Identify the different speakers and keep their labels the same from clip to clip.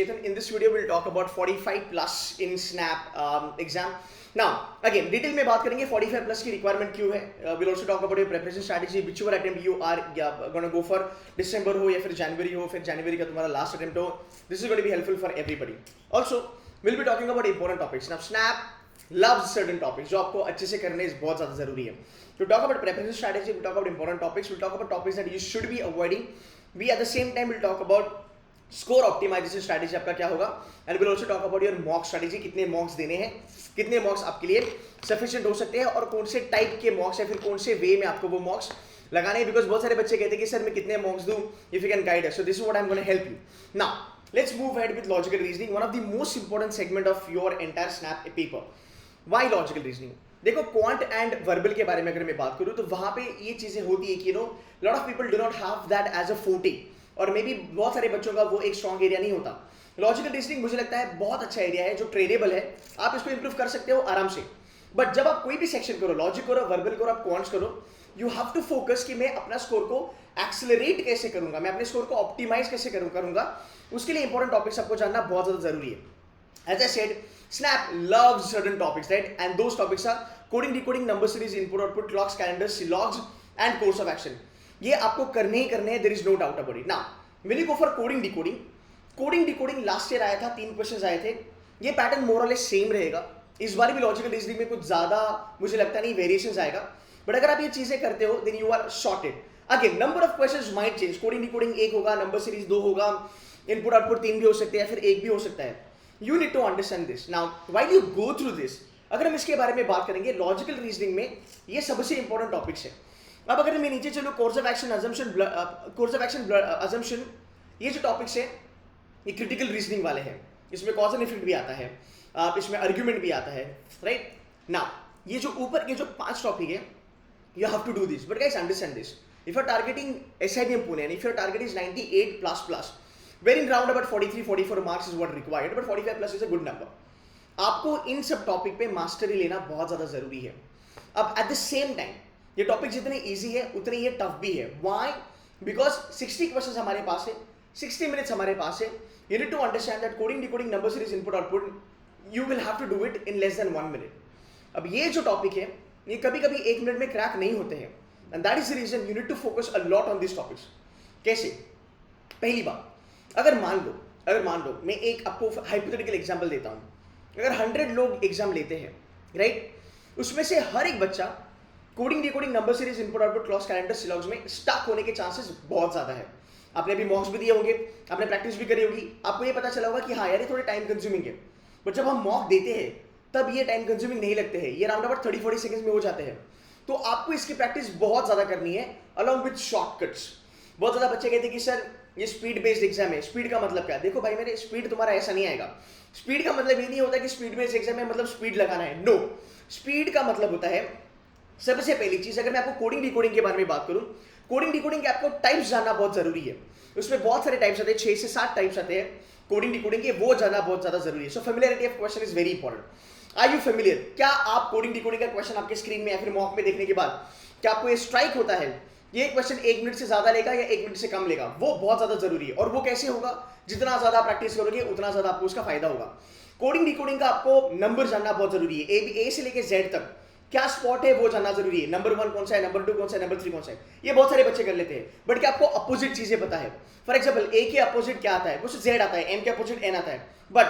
Speaker 1: In this video, we'll talk about 45 plus in SNAP exam. Now, again, detail में बात करेंगे 45 plus की requirement क्यों है. We'll also talk about your preparation strategy, whichever attempt you are gonna go for. December हो या फिर January हो, फिर January का तुम्हारा last attempt हो. This is going to be helpful for everybody. Also, we'll be talking about important topics. Now, SNAP loves certain topics जो आपको अच्छे से करने बहुत ज़्यादा ज़रूरी है. To talk about preparation strategy, we'll talk about important topics. We'll talk about topics that you should be avoiding. We at the same time will talk about score optimization strategy आपका क्या होगा, and will also talk about your mock strategy. कितने mocks देने हैं, कितने मॉक्स आपके लिए sufficient हो सकते हैं और कौन से टाइप के मॉक्स या फिर कौन से वे में आपको वो मॉक्स लगाने हैं. बिकॉज बहुत सारे बच्चे कहते हैं कि सर मैं कितने मॉक्स दूं, if you can guide us. So this is what I am gonna help you. Now let's move ahead with logical reasoning, one of the most important segment of your entire snap paper. Why logical reasoning? देखो, quant and verbal के बारे में अगर मैं बात करूं तो वहां पे ये चीजें होती है कि lot of people do not have that as a forte, और मे बी बहुत सारे बच्चों का वो एक स्ट्रॉन्ग एरिया नहीं होता. लॉजिकल रीजनिंग मुझे लगता है बहुत अच्छा एरिया है जो ट्रेडेबल है, आप इसको इंप्रूव कर सकते हो आराम से. बट जब आप कोई भी सेक्शन करो, लॉजिक करो, वर्बल करो, आप क्वांट्स करो, यू हैव टू फोकस कि मैं अपना स्कोर को एक्सेलरेट कैसे करूंगा, मैं अपने स्कोर को ऑप्टिमाइज कैसे करूंगा. उसके लिए इंपॉर्टेंट टॉपिक्स आपको जानना बहुत ज्यादा जरूरी है. As I said, Snap loves certain topics, right? And those topics are coding, decoding, number series, input, output, clocks, calendars, logs, and course of action. ये आपको करने ही करने हैं, there is no doubt about it. Now, when you go for coding, decoding last year आया था, 3 questions आए थे. ये पैटर्न मोर और लेस सेम रहेगा. इस बार भी लॉजिकल रीजनिंग में कुछ ज्यादा मुझे लगता नहीं वेरिएशंस आएगा. बट अगर आप ये चीजें करते हो, then you are sorted. Again, number of questions might change. Coding, decoding 1 होगा, number series 2 होगा, input, output 3 भी हो सकते हैं, फिर 1 भी हो सकता है. You need to understand this. Now, while you go through this, अगर हम इसके बारे में बात करेंगे, लॉजिकल रीजनिंग में ये सबसे इंपॉर्टेंट टॉपिक्स है. अब अगर मैं नीचे चलो, कोर्स ऑफ एक्शन अजम्पशन, ये जो टॉपिक्स है ये क्रिटिकल रीजनिंग वाले हैं. इसमें कॉज एंड इफेक्ट भी आता है, इसमें आर्ग्यूमेंट भी आता है, राइट. नाउ ये जो ऊपर के जो 5 टॉपिक है, you have to do this. But guys, understand this. If you are targeting SIBM Pune and if your target is 98 plus, wherein round about 43-44 marks is what required, but 45 plus is a good number. आपको इन सब topic पे mastery लेना बहुत ज़्यादा ज़रूरी है. अब at the same time ये टॉपिक जितने इजी है उतने ये टफ भी है. व्हाई? बिकॉज 60 क्वेश्चंस हमारे पास है, 60 मिनट्स हमारे पास है. You need to understand that coding, decoding, number series, input, output, you will have to do it in less than 1 minute. अब ये जो टॉपिक है ये कभी कभी 1 मिनट में क्रैक नहीं होते हैं, and that is the reason you need to focus a lot on this topics. कैसे? पहली बात, अगर मान लो मैं एक आपको हाइपोथेटिकल एग्जांपल देता हूं. अगर 100 लोग एग्जाम लेते हैं, राइट, उसमें से हर एक बच्चा coding, decoding, number series, input, output, clocks, calendar, syllogisms में स्टक होने के चांसेस बहुत ज्यादा है. आपने अभी मॉक्स भी दिए होंगे, आपने प्रैक्टिस भी करी होगी, आपको ये पता चला होगा कि हाँ यार ये थोड़े टाइम कंज्यूमिंग है. बट जब हम मॉक देते हैं तब ये टाइम कंज्यूमिंग नहीं लगते हैं, ये राउंड अबाउट 30-40 सेकंड्स में हो जाते हैं. तो आपको इसकी प्रैक्टिस बहुत ज्यादा करनी है अलॉन्ग विद शॉर्टकट्स. बहुत ज्यादा बच्चे कहते हैं कि सर ये स्पीड बेस्ड एग्जाम है. स्पीड का मतलब क्या है? देखो भाई मेरे, स्पीड तुम्हारा ऐसा नहीं आएगा. स्पीड का मतलब ये नहीं होता कि स्पीड बेस्ड एग्जाम है मतलब स्पीड लगाना है. नो, स्पीड का मतलब होता है, सबसे पहली चीज, अगर मैं आपको कोडिंग डिकोडिंग के बारे में बात करूं, कोडिंग डिकोडिंग के आपको टाइप्स जानना बहुत जरूरी है. उसमें बहुत सारे टाइप्स आते हैं, 6 से 7 टाइप्स आते हैं कोडिंग डिकोडिंग के, वो जानना बहुत ज्यादा जरूरी है. So familiarity of question is very important. Are you familiar? क्या आप कोडिंग डिकोडिंग का क्वेश्चन आपके स्क्रीन में या फिर मॉक में देखने के बाद क्या आपको ये स्ट्राइक होता है ये क्वेश्चन 1 मिनट से ज्यादा लेगा या 1 मिनट से कम लेगा? वो बहुत ज्यादा जरूरी है. और वो कैसे होगा? जितना ज्यादा प्रैक्टिस करोगे उतना ज्यादा आपको उसका फायदा होगा. कोडिंग डिकोडिंग का आपको नंबर जानना बहुत जरूरी है. ए से लेके Z तक क्या स्पॉट है वो जानना जरूरी है. नंबर 1 कौन सा है, नंबर 2 कौन सा है, नंबर 3 कौन सा है. ये बहुत सारे बच्चे कर लेते हैं, बट क्या आपको अपोजिट चीजें पता है? फॉर एग्जाम्पल, ए के अपोजिट क्या आता है? कुछ Z आता है, M के अपोजिट N आता है. बट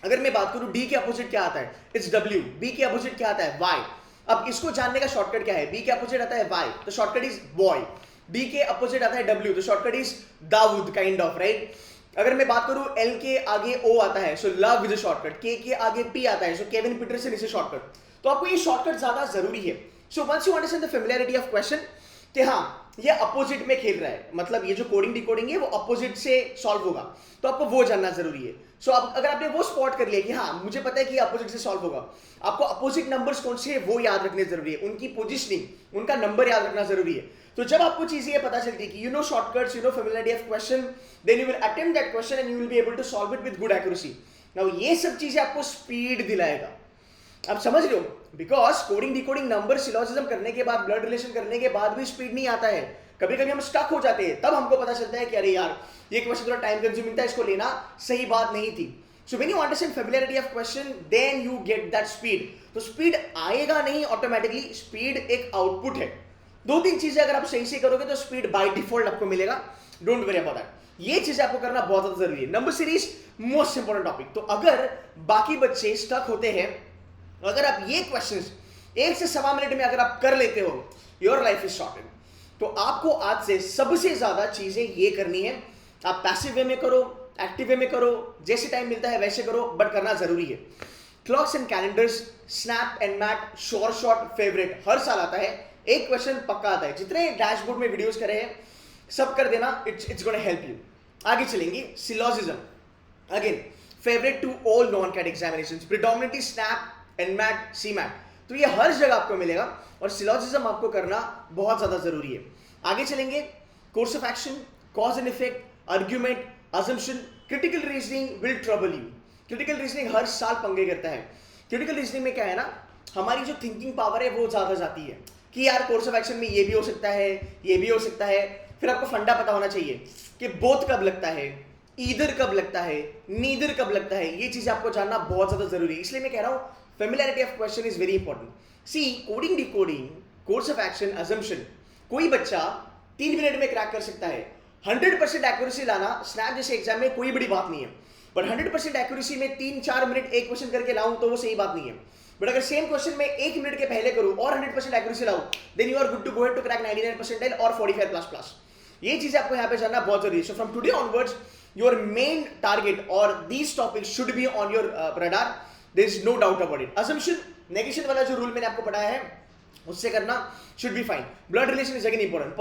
Speaker 1: अगर मैं बात करूं D के अपोजिट क्या आता है? It's W. B के अपोजिट क्या आता है? Y. अब इसको जानने का शॉर्टकट क्या है? B के अपोजिट आता है Y, तो शॉर्टकट इज बॉय. D के अपोजिट आता है W, तो shortcut is Dawood, kind of, right. अगर मैं बात करूं L के आगे O आता है, so love with shortcut. K के आगे P आता है, so Kevin Pietersen is a shortcut. तो आपको ये शॉर्टकट ज्यादा जरूरी है. So once you understand the familiarity of question कि हाँ ये अपोजिट में खेल रहा है, मतलब ये जो कोडिंग डिकोडिंग है वो अपोजिट से सॉल्व होगा, तो आपको वो जानना जरूरी है. सो अगर आपने वो स्पॉट कर लिया कि हाँ मुझे पता है कि अपोजिट से सॉल्व होगा, आपको अपोजिट नंबर्स कौन से है वो याद रखने जरूरी है, उनकी पोजिशनिंग, उनका नंबर याद रखना जरूरी है. तो जब आपको चीजें ये पता चलती है कि you know shortcuts, you know familiarity of question, then you will attempt that question and you will be able to solve it with good accuracy. Now ये सब चीजें आपको स्पीड दिलाएगा. आप समझ रहे हो? Because coding decoding number syllogism करने के बाद, ब्लड रिलेशन करने के बाद भी स्पीड नहीं आता है. कभी कभी हम स्टक हो जाते हैं, तब हमको पता चलता है कि अरे यार ये क्वेश्चन थोड़ा टाइम कंज्यूमिंग था, इसको लेना सही बात नहीं थी. So when you understand familiarity of question then you get that speed. तो स्पीड आएगा नहीं ऑटोमेटिकली, स्पीड एक आउटपुट है. दो तीन चीजें अगर आप सही से करोगे तो स्पीड बाय डिफॉल्ट आपको मिलेगा. Don't worry about that. ये चीजें आपको करना बहुत ज्यादा जरूरी है. Number series most important topic. तो अगर बाकी बच्चे स्टक होते हैं, अगर आप ये क्वेश्चंस 1 से 1.25 मिनट में अगर आप कर लेते हो, योर लाइफ इज सॉर्टेड. तो आपको आज से सबसे ज्यादा चीजें ये करनी है. आप पैसिव वे में करो, एक्टिव वे में करो, जैसे टाइम मिलता है वैसे करो, बट करना जरूरी है. Clocks and calendars, snap and mat, short favourite हर साल आता है. एक क्वेश्चन पक्का आता है. जितने डैशबोर्ड में वीडियोस करे हैं सब कर देना. It's gonna help you. आगे चलेंगे. Syllogism again favourite to all non CAT examinations, predominantly SNAP and MAT, C MAT. तो ये हर जगह आपको मिलेगा और सिलोजिज्म आपको करना बहुत ज्यादा जरूरी है. आगे चलेंगे. Course of action, cause and effect, argument, assumption, critical reasoning will trouble you. critical reasoning हर साल पंगे करता है. critical reasoning में क्या है ना, हमारी जो थिंकिंग पावर है वो ज्यादा जाती है कि यार कोर्स ऑफ एक्शन में ये भी हो सकता है, ये भी हो सकता है. फिर आपको फंडा पता होना चाहिए कि बोथ कब लगता है, ईदर कब लगता है, नीदर कब लगता है. ये चीज आपको जानना बहुत ज्यादा जरूरी है. इसलिए मैं कह रहा हूं familiarity of question is very important. See coding, decoding, course of action, assumption कोई बच्चा 3 मिनट में क्रैक कर सकता है. 100% एक्यूरेसी लाना स्नैप जैसे एग्जाम में कोई बड़ी बात नहीं है. बट 100% एक्यूरेसी में 3-4 मिनट एक क्वेश्चन करके लाऊं तो वो सही बात नहीं है. बट अगर सेम क्वेश्चन में 1 मिनट के पहले करूं और 100% एक्यूरेसी लाऊं, then you are good to go to crack 99% और 45++. ये चीजें आपको यहाँ पे जानना बहुत जरूरी है. So from today onwards your main target और these topics should be on your radar. There is no doubt about it. Assumption, negation वाला जो रूल मैंने आपको पढ़ाया है उससे करना should be fine. Blood relation is again important.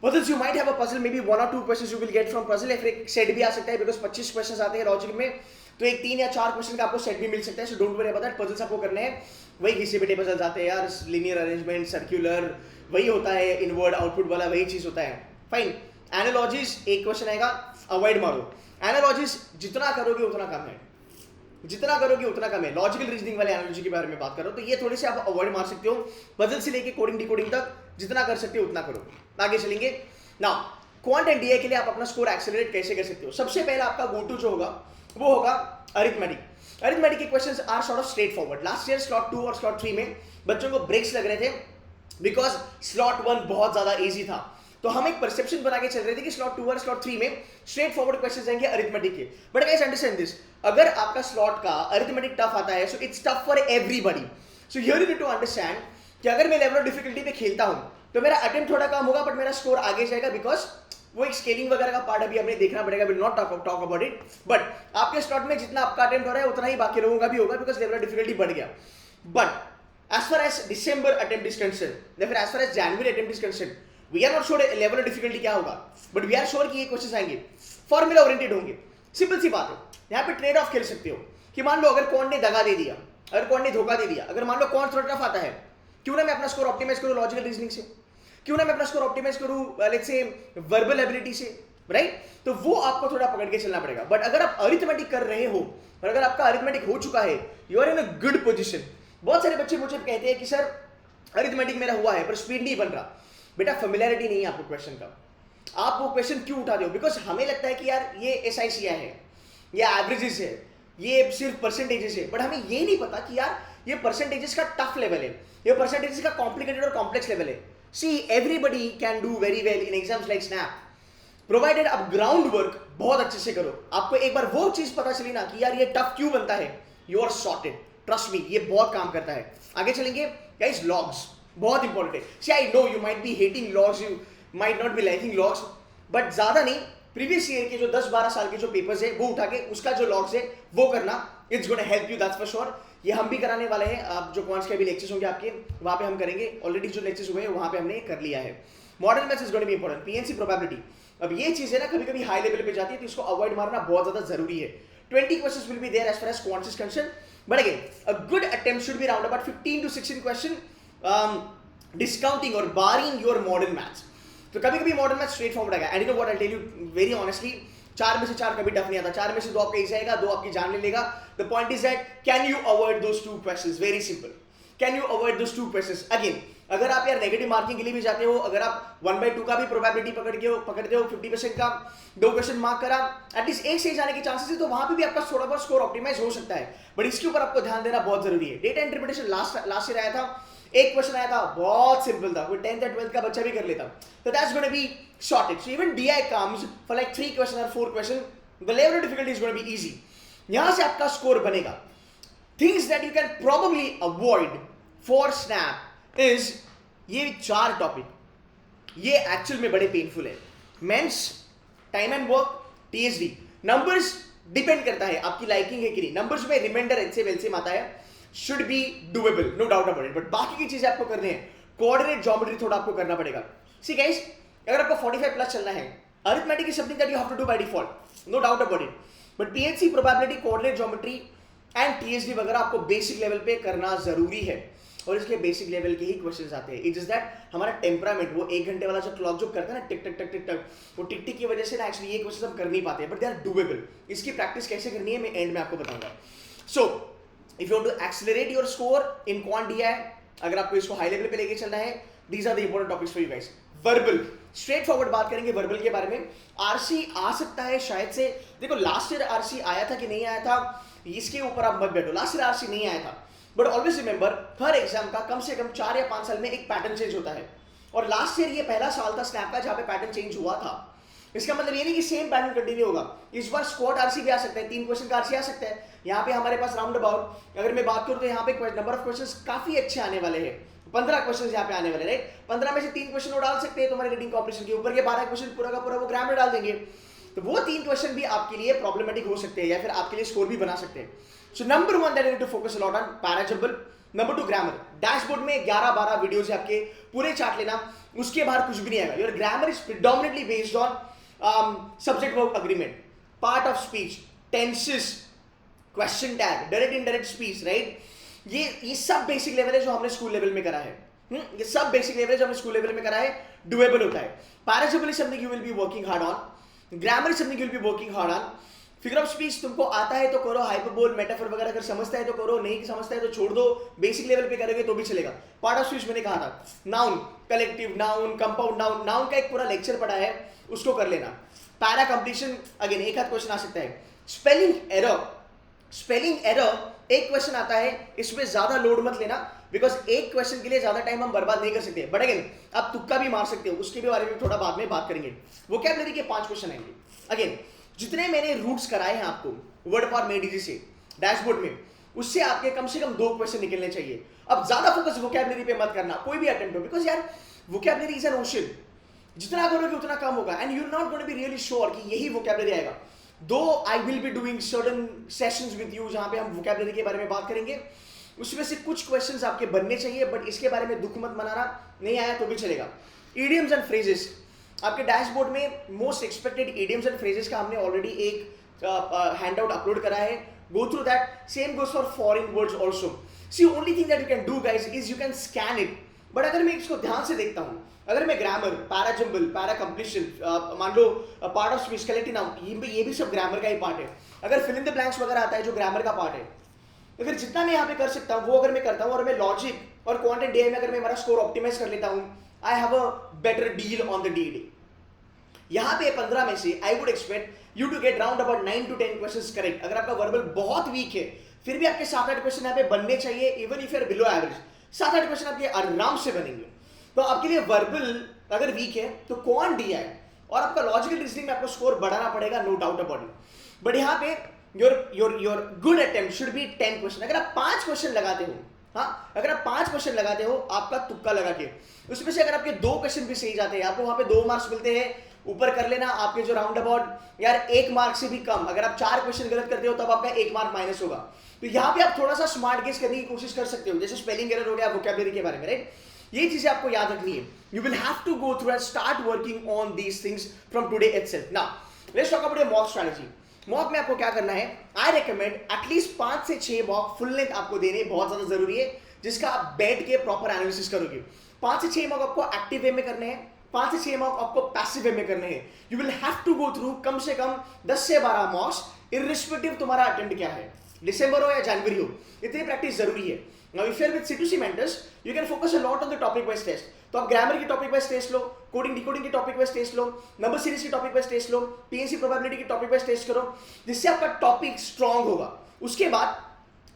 Speaker 1: Puzzles you might have a puzzle, maybe 1 or 2 questions you will get from puzzle. फिर एक सेट भी आ सकता है बिकॉज 25 क्वेश्चंस आते हैं लॉजिक में, तो एक 3 या 4 क्वेश्चन का आपको सेट भी मिल सकता है. So don't worry about that. Puzzles आपको करने हैं. वही घिसे पिटे पजल्स आते हैं यार, लीनियर अरेंजमेंट, सर्कुलर, वही होता है, इनवर्ड आउटपुट वाला वही चीज होता है. फाइन. एनालॉजीज, एक क्वेश्चन आएगा, अवॉइड मारो. एनालॉजीज जितना करोगे उतना कम है, जितना करोगे उतना कम है. लॉजिकल रीजनिंग वाले एनालॉजी के बारे में बात करो तो ये थोड़े से आप अवॉइड मार सकते हो. पजल से लेके कोडिंग डिकोडिंग तक जितना कर सकते हो उतना करो. आगे चलेंगे. नाउ क्वांट एंड डीआई के लिए आप अपना स्कोर एक्सेलरेट कैसे कर सकते हो. सबसे पहले आपका गो टू जो होगा वो होगा अरिथमेटिक. अरिथमेटिक के questions are sort of straight forward. Last year slot 2 और स्लॉट 3 में बच्चों को ब्रेक्स लग रहे थे बिकॉज स्लॉट 1 बहुत ज्यादा इजी था. तो हम एक परसेप्शन बना के चल रहे थे कि स्लॉट 2 और स्लॉट 3 में स्ट्रेट फॉरवर्ड क्वेश्चंस आएंगे अरिथमेटिक के. बट गाइस अंडरस्टैंड दिस, अगर आपका स्लॉट का अरिथमेटिक टफ आता है so it's tough for everybody. So here you need to understand कि अगर मैं लेवल ऑफ डिफिकल्टी पे खेलता हूं तो मेरा अटेम्प्ट थोड़ा कम होगा बट मेरा स्कोर आगे जाएगा बिकॉज वो एक स्केलिंग वगैरह का पार्ट अभी हमें देखना पड़ेगा. Will not talk about it. But आपके स्लॉट में जितना आपका अटेम्प्ट हो रहा है उतना ही बाकी लोगों का भी होगा बिकॉज लेवल ऑफ डिफिकल्टी बढ़ गया. But as far as December attempt is concern या फिर as far as January attempt is concern, we are not sure level of difficulty क्या होगा, बट वी आर श्योर कि ये क्वेश्चंस आएंगे, formula oriented होंगे. सिंपल सी बात है. यहाँ पे ट्रेड ऑफ खेल सकते हो कि मान लो अगर कौन ने दगा दे दिया, अगर कौन ने धोखा दे दिया, अगर मान लो कौन थोड़ा टफ आता है, क्यों ना मैं अपना स्कोर ऑप्टिमाइज करूं लॉजिकल रीजनिंग से, क्यों ना मैं अपना स्कोर ऑप्टिमाइज करूं लेट्स से वर्बल एबिलिटी से, राइट. तो वो आपको थोड़ा पकड़ के चलना पड़ेगा. बट अगर आप अरिथमेटिक कर रहे हो और अगर आपका अरिथमेटिक हो चुका है, you are in a good position. बहुत सारे बच्चे मुझे कहते हैं कि सर अरिथमेटिक मेरा हुआ है पर स्पीड नहीं बन रहा. बेटा फेमिलियरिटी नहीं है आपको क्वेश्चन का. आप वो क्वेश्चन क्यों उठाते हो? बिकॉज हमें लगता है कि यार ये एसआईसीआई है, ये एवरेजेस है, ये सिर्फ परसेंटेजेस है. बट हमें ये नहीं पता कि यार ये परसेंटेजेस का टफ लेवल है, ये परसेंटेजेस का कॉम्प्लिकेटेड और कॉम्प्लेक्स लेवल है. See everybody can do very well in exams like snap provided आप ग्राउंड वर्क बहुत अच्छे से करो. आपको एक बार वो चीज पता चली ना कि यार ये टफ क्यों बनता है, you are sorted. Trust me, ये बहुत काम करता है. आगे चलेंगे गाइस. लॉग्स बहुत इंपॉर्टेंट है. See I know you might be hating logs, you might not be liking logs, but ज्यादा नहीं. प्रीवियस ईयर के जो 10-12 साल के जो पेपर्स है वो उठा के उसका जो लॉग्स है वो करना. It's gonna help you, that's for sure. ये हम भी कराने वाले हैं. आप जो क्वांट्स के भी लेक्चर्स होंगे आपके वहां पे हम करेंगे. ऑलरेडी जो लेक्चर्स हुए हैं वहां पे हमने कर लिया है. Model maths is gonna be important. PNC probability, अब ये चीज है ना कभी कभी हाई लेवल पे जाती है तो इसको अवॉइड मारना बहुत ज्यादा जरूरी है. 20 questions will be there as far as quants is concern. But again a good attempt should be around about 15 to 16 question discounting और बारिंग योर मॉडर्न मैथ्स. तो कभी कभी मॉडर्न मैथ्स स्ट्रेट फॉरवर्ड आएगा. And you know what I tell you very honestly, 4 में से 4 कभी tough नहीं आता. 4 में से 2 आपका इजी आएगा, 2 आपकी जान ले लेगा. The point is that can you avoid those 2 questions. Very simple. Can you avoid those 2 questions? Again, अगर आप यार नेगेटिव मार्किंग के लिए भी जाते हो, अगर आप 1/2 का भी प्रोबेबिलिटी पकड़ते हो 50% का 2 क्वेश्चन मार्क करा, एटलीस्ट एक सही जाने के चांसेस है, तो वहां पे भी आपका थोड़ा बहुत स्कोर ऑप्टिमाइज हो सकता है। बट इसके ऊपर आपको ध्यान देना बहुत जरूरी है। डेटा इंटरप्रिटेशन लास्ट ईयर आया था, एक क्वेश्चन आया था, बहुत सिंपल था, कोई 10th या 12th का बच्चा भी कर लेता, तो that's gonna be sorted. So even DI comes for like 3 question और 4 question, the level of difficulty is gonna be easy. यहां से आपका स्कोर बनेगा। Things that you can probably avoid for SNAP is ये 4 टॉपिक, ये actual में बड़े painful है। Mens, time and work, TSD, numbers depend करता है आपकी लाइकिंग है कि नहीं। नंबर्स में रिमाइंडर ऐसे वेलसिम आता है, should be doable, no doubt about it, but बाकी की चीजें आपको करनी है। कोऑर्डिनेट ज्योमेट्री थोड़ा आपको करना पड़ेगा। सी गाइस, अगर आपको 45 प्लस चलना है, arithmetic is something that you have to do by default, no doubt about it, but PHC, probability, coordinate geometry and TSD वगैरह आपको बेसिक लेवल पे करना जरूरी है, और इसके बेसिक लेवल के ही क्वेश्चंस आते हैं। इट इज दैट हमारा टेम्परामेंट, वो 1 घंटे वाला जो क्लॉक जो करता है ना, टिक टक टिक टिक टक, वो टिक टिक की वजह से ना एक्चुअली ये क्वेश्चन हम कर नहीं पाते, बट दे आर डूएबल। इसकी प्रैक्टिस कैसे करनी है मैं एंड में आपको बताऊंगा। So if you want to accelerate your score in quant DI, अगर आपको इसको हाई लेवल पे लेके चलना है, these are the important topics for you guys. Verbal, straight forward बात करेंगे वर्बल के बारे में। RC आ सकता है शायद से, देखो लास्ट ईयर RC आया था कि नहीं आया था, इसके ऊपर आप मत बैठो, लास्ट ईयर RC नहीं आया था, but always remember her exam का कम से कम 4 या 5 साल में एक पैटर्न चेंज होता है, और लास्ट ईयर ये पहला साल था स्नैप का जहां पे पैटर्न चेंज हुआ था। इसका मतलब ये नहीं कि सेम पैटर्न कंटिन्यू होगा। इस बार स्क्वाड RC भी आ सकता है, 3 क्वेश्चन का RC आ सकता है। यहाँ पे हमारे पास राउंड अबाउट अगर मैं बात करूं तो यहाँ पे नंबर ऑफ क्वेश्चंस काफी अच्छे आने वाले हैं, 15 क्वेश्चंस यहाँ पे आने वाले, राइट। 15 में से 3 क्वेश्चन वो डाल सकते हैं तुम्हारे रीडिंग कॉम्पिटिशन के ऊपर, के 12 क्वेश्चन पूरा का पूरा वो ग्रामर डाल देंगे, तो वो 3 क्वेश्चन भी आपके लिए प्रॉब्लमेटिक हो सकते हैं या फिर आपके लिए स्कोर भी बना सकते हैं। So number 1 that you need to focus a lot on parajumble. Number 2 grammar. Dashboard में 11-12 वीडियोस है आपके, पूरे चार्ट लेना, उसके बाहर कुछ भी नहीं आएगा। Your grammar is predominantly based on subject verb agreement, part of speech, tenses, question tag, direct indirect speech, right. ये सब बेसिक लेवल है जो हमने स्कूल लेवल में करा है। ये सब बेसिक लेवल है जो हमने स्कूल लेवल में करा है, डुएबल होता है। Parajumble is something you will be working hard on, grammar is something you will be working hard on. Figure of speech तुमको आता है तो करो, हाइपरबोल, मेटाफर वगैरह अगर समझता है तो करो, नहीं समझता है तो छोड़ दो, बेसिक लेवल पे करोगे तो भी चलेगा। पार्ट ऑफ स्पीच मैंने कहा था, noun, collective noun, compound noun, noun का एक पूरा लेक्चर पढ़ा है, उसको कर लेना। पैरा कंप्लीशन, अगेन एक आध क्वेश्चन आ सकता है। स्पेलिंग एरर, स्पेलिंग एरर एक क्वेश्चन आता है, इसमें ज्यादा लोड मत लेना, बिकॉज एक क्वेश्चन के लिए ज्यादा टाइम हम बर्बाद नहीं कर सकते, बट अगेन आप तुक्का भी मार सकते हो, उसके भी बारे में थोड़ा बाद में बात करेंगे। वोकैबुलरी के 5 क्वेश्चन आएंगे। अगेन जितने मैंने रूट्स कराए हैं आपको वर्ड फॉर मेडिजी से डैशबोर्ड में, उससे आपके कम से कम 2 क्वेश्चन निकलने चाहिए। अब ज्यादा फोकस वोकैबुलरी पे मत करना कोई भी अटेम्प्ट हो, बिकॉज यार वोकैबुलरी इज एन ओशन, जितना करोगे उतना कम होगा, and you are not going to be really sure कि यही वोकैबुलरी आएगा। Though I will be doing certain sessions with you जहां पे हम वोकैबुलरी के बारे में बात करेंगे, उसमें से कुछ क्वेश्चंस आपके बनने चाहिए, बट इसके बारे में दुख मत मनाना, नहीं आया तो भी चलेगा। इडियम्स एंड फ्रेजेस, आपके डैशबोर्ड में most expected idioms and phrases का हमने ऑलरेडी एक हैंडआउट अपलोड करा है, go through that. Same goes for foreign words also. See only thing that you can do guys is you can scan it, but अगर मैं इसको ध्यान से देखता हूं, अगर मैं ग्रामर, पैराजम्बल, पैरा कंप्लीशन, मान लो part of speech, collective noun, ये भी सब ग्रामर का ही पार्ट है। अगर फिल इन द ब्लैंक्स वगैरह आता है जो ग्रामर का पार्ट है, तो फिर जितना मैं यहाँ पे कर सकता हूँ वो अगर मैं करता हूँ, और मैं लॉजिक और क्वांटिटी डे में अगर मैं मेरा स्कोर ऑप्टिमाइज कर लेता हूँ, I have a better deal on the day. यहाँ पे 15 में से I would expect you to get round about 9 to 10 questions correct. अगर आपका वर्बल बहुत वीक है, फिर भी आपके 7-8 क्वेश्चन यहाँ पे बनने चाहिए, even if you are below average, 7-8 question आपके आराम से बनेंगे। तो आपके लिए वर्बल अगर वीक है तो कौन डी है, और आपका लॉजिकल रीजनिंग में आपको स्कोर बढ़ाना पड़ेगा, no doubt about it. But यहाँ पे your good attempt should be 10 question. अगर आप 5 क्वेश्चन लगाते हो, हाँ अगर आप 5 क्वेश्चन लगाते हो आपका तुक्का लगा के, उसमें से अगर आपके 2 क्वेश्चन भी सही जाते हैं, आपको वहां पे 2 मार्क्स मिलते हैं, ऊपर कर लेना आपके जो राउंड अबाउट यार 1 मार्क से भी कम। अगर आप 4 क्वेश्चन गलत करते हो तब आपका 1 मार्क माइनस होगा। तो यहाँ पे आप थोड़ा सा स्मार्ट गेस करने की कोशिश कर सकते हो, जैसे स्पेलिंग एरर हो गया, वोकैबुलरी के बारे में, राइट। ये चीजें आपको याद रखनी है। You will have to go through and start working on these things from today itself. Now let's talk about your mock strategy. Mock में आपको क्या करना है, आई रिकमेंड एटलीस्ट 5 से 6 मॉक फुल लेंथ आपको देने बहुत ज्यादा जरूरी है, जिसका आप बैठ के प्रॉपर एनालिसिस करोगे। 5 से 6 मॉक आपको एक्टिव वे में करने हैं, 5 से 6 मॉक आपको पैसिव वे में करने हैं। You will have to go through कम से कम 10 से 12 मॉक्स, इर्रिस्पेक्टिव तुम्हारा अटेम्प्ट क्या है। दिसंबर हो या जनवरी हो, इतनी प्रैक्टिस जरूरी है. Now if you're with C2C mentors, you can focus a lot on the topic wise test. तो आप ग्रामर की टॉपिक वाइज टेस्ट लो, कोडिंग डिकोडिंग की टॉपिक वाइज टेस्ट लो, नंबर सीरीज की टॉपिक वाइज टेस्ट लो, PNC probability की topic wise test करो, जिससे आपका topic strong होगा. उसके बाद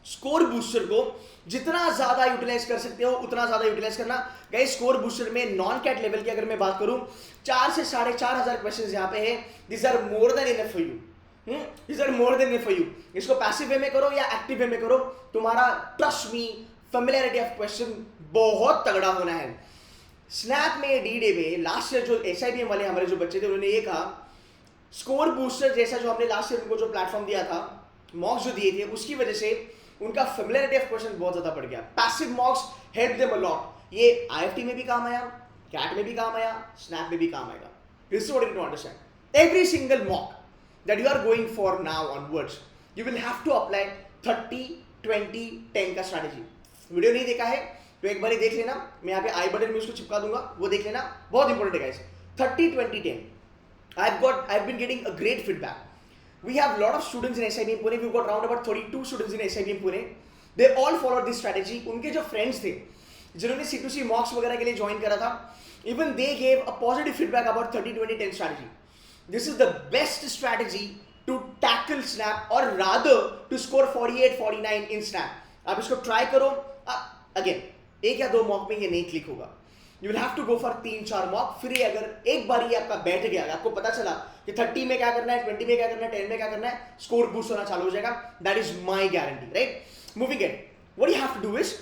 Speaker 1: स्कोर बूस्टर को जितना ज्यादा यूटिलाइज कर सकते हो उतना ज्यादा यूटिलाइज करना. गाइस स्कोर बूस्टर में नॉन कैट लेवल की अगर मैं बात करूं, 4 से 4,500 क्वेश्चंस यहां पे है. This are more than enough for you. These are more than enough for you. इसको पैसिव वे में करो या एक्टिव वे में करो, तुम्हारा trust me familiarity of question बहुत तगड़ा होना है. स्नैप में डी डे में लास्ट ईयर जो SIBM वाले हमारे जो बच्चे थे उन्होंने ये कहा, स्कोर बूस्टर जैसा जो हमने लास्ट ईयर उनको जो प्लेटफॉर्म दिया था, मॉक्स जो दिए थे, उसकी वजह से उनका फेमिलियरिटी ऑफ क्वेश्चन बहुत ज्यादा बढ़ गया. Passive मॉक्स help them a lot. ये IFT में भी काम आया, कैट में भी काम आया, स्नैप में भी काम आएगा. This is what you need to understand. Every single mock that you are going for now onwards, you will have to apply 30-20-10 का स्ट्रैटेजी. वीडियो नहीं देखा है तो एक बार देख लेना, मैं यहाँ पे आई बटन में उसको चिपका दूंगा, वो देख लेना, बहुत इंपॉर्टेंट है guys. 30-20-10. I've been getting a great feedback. We have lot of students in SIBM Pune. We've got around about 32 students in SIBM Pune. They all followed this strategy. उनके जो फ्रेंड्स थे जिन्होंने C2C मॉक्स वगैरह के लिए join करा था, even they gave a positive feedback about 30-20-10 strategy. This is the best strategy to tackle Snap, or rather to score 48-49 in Snap. आप इसको ट्राई करो. अगेन एक या दो मॉक में ये नहीं क्लिक होगा. You will have to go for 3-4 mock. फिर ये अगर एक बार ये आपका बैठ गया, आपको पता चला कि 30 में क्या करना है, 20 में क्या करना है, 10 में क्या करना है, स्कोर बूस्ट होना चालू हो जाएगा. That is my guarantee, right? Moving it. What you have to do is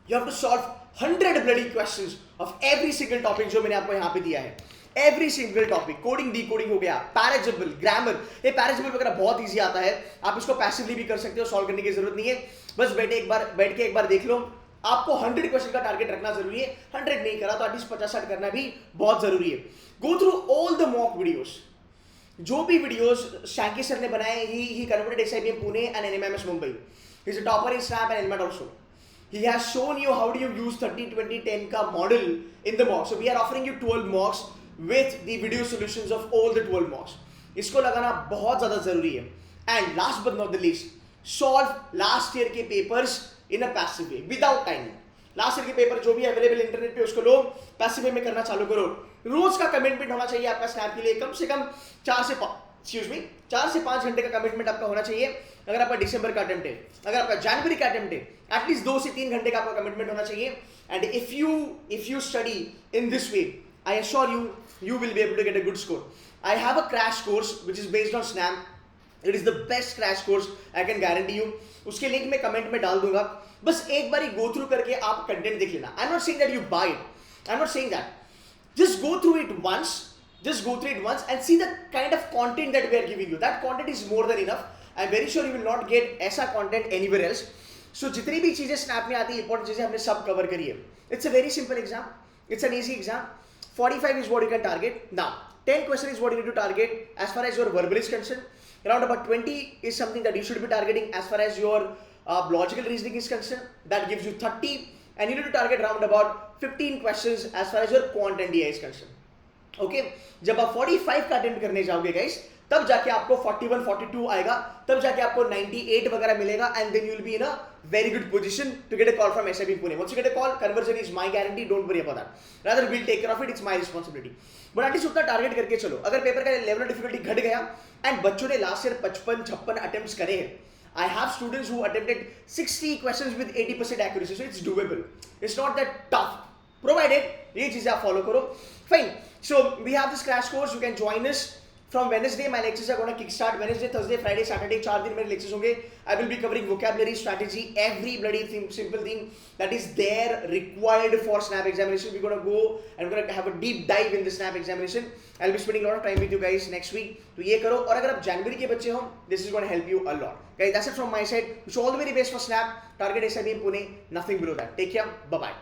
Speaker 1: you have to solve 100 bloody questions of every single topic जो मैंने आपको यहाँ पे दिया है. Every single topic, coding decoding हो गया, पैराजेबल, ग्रामर. ये पैराजेबल वगैरह बहुत इजी आता है, आप इसको पैसिवली भी कर सकते हो, सॉल्व करने की जरूरत नहीं है. बस बैठ के एक बार देख लो. आपको 100 क्वेश्चन का टारगेट रखना जरूरी है. 100 नहीं करा तो एटलीस्ट 50-60 करना भी बहुत जरूरी है. Go through all the mock videos. जो भी वीडियोस शैंकी सर ने बनाए, ही converted SIBM Pune and NMMS Mumbai. He is a topper in Snap and Elmat also. He has shown you how do you use 30-20-10 का model in the mock. So we are offering you 12 mocks with the video solutions of all the 12 mocks. इसको लगाना बहुत ज्यादा जरूरी है. And last but not the least, solve last year के papers in a passive way without timing. Last year के paper जो भी अवेलेबल इंटरनेट पे उसको लो, पैसिव वे में करना चालू करो. रोज का कमिटमेंट होना चाहिए आपका स्नैप के लिए, कम से कम 4 से 5 घंटे का कमिटमेंट आपका होना चाहिए. अगर आपका दिसंबर का अटेम्प्ट है, अगर आपका जनवरी का अटेम्प्ट है, एटलीस्ट 2 से 3 घंटे का आपका कमिटमेंट होना चाहिए. And if you study in this way, I assure you, you will be able to get a good score. I have a crash course which is based on Snap. It is the best crash course, I can guarantee you. उसके link मैं comment में डाल दूंगा. बस एक बार go through करके आप content देख लेना. I'm not saying that you buy it. I'm not saying that. Just go through it once. Just go through it once and see the kind of content that we are giving you. That content is more than enough. I'm very sure you will not get ऐसा content anywhere else. So जितनी भी चीजें Snap में आती है, important चीजें हमने सब कवर करी है. It's a very simple exam. It's an easy exam. 45 is what you can target. Now, 10 question is what you need to target as far as your verbal is concerned. Around about 20 is something that you should be targeting as far as your logical reasoning is concerned. That gives you 30. And you need to target around about 15 questions as far as your quant and DI is concerned. Okay? जब आप 45 का attempt करने जाओगे guys, तब जाके आपको 41, 42 आएगा, तब जाके आपको 98 वगैरह मिलेगा, and then you will be in a very good position to get a call from SIBM Pune. Once you get a call, conversion is my guarantee. Don't worry about that. Rather, we'll take care of it. It's my responsibility. But at least उतना target करके चलो. अगर paper का level of difficulty घट गया, and बच्चों ने last year 55-56 attempts करे हैं. I have students who attempted 60 questions with 80% accuracy, so it's doable. It's not that tough. Provided ये चीजें आप follow करो. Fine. So we have this crash course. You can join us. From Wednesday, my lectures are going to kickstart. Wednesday, Thursday, Friday, Saturday, 4 दिन मेरे lectures होंगे. I will be covering vocabulary, strategy, every bloody simple thing that is there required for Snap examination. We're going to go and we're going to have a deep dive in the Snap examination. I'll be spending a lot of time with you guys next week. तो ये करो, और अगर आप जनवरी के बच्चे हो, this is going to help you a lot. Guys, that's it from my side. Wish you all the very best for Snap. Target SIBM Pune. Nothing below that. Take care. Bye bye.